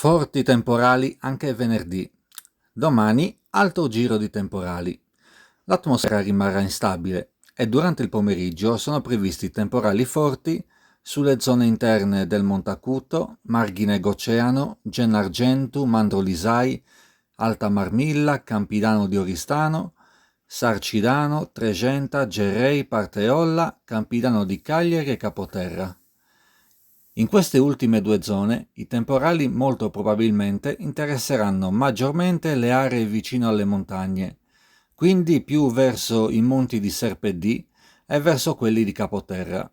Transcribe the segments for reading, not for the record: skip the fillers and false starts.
Forti temporali anche venerdì. Domani alto giro di temporali. L'atmosfera rimarrà instabile e durante il pomeriggio sono previsti temporali forti sulle zone interne del Montacuto, Marghinego-Oceano, Gennargentu, Mandrolisai, Alta Marmilla, Campidano di Oristano, Sarcidano, Tregenta, Gerrei, Parteolla, Campidano di Cagliari e Capoterra. In queste ultime due zone i temporali molto probabilmente interesseranno maggiormente le aree vicino alle montagne, quindi più verso i monti di Serpedì e verso quelli di Capoterra.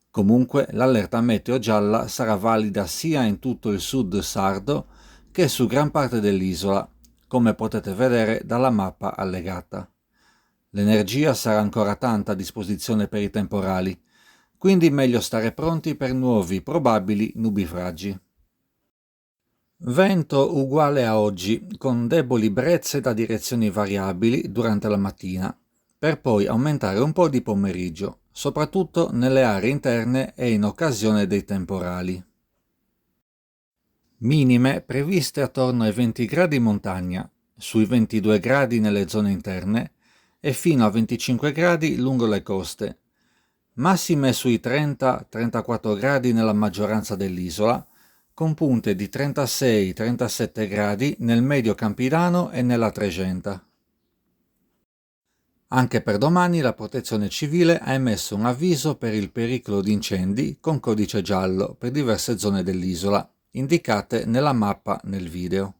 Comunque l'allerta meteo gialla sarà valida sia in tutto il sud sardo che su gran parte dell'isola, come potete vedere dalla mappa allegata. L'energia sarà ancora tanta a disposizione per i temporali, quindi meglio stare pronti per nuovi probabili nubifragi. Vento uguale a oggi, con deboli brezze da direzioni variabili durante la mattina, per poi aumentare un po' di pomeriggio, soprattutto nelle aree interne e in occasione dei temporali. Minime previste attorno ai 20 gradi in montagna, sui 22 gradi nelle zone interne e fino a 25 gradi lungo le coste. Massime sui 30-34 gradi nella maggioranza dell'isola, con punte di 36-37 gradi nel medio Campidano e nella Tregenta. Anche per domani la Protezione Civile ha emesso un avviso per il pericolo di incendi con codice giallo per diverse zone dell'isola, indicate nella mappa nel video.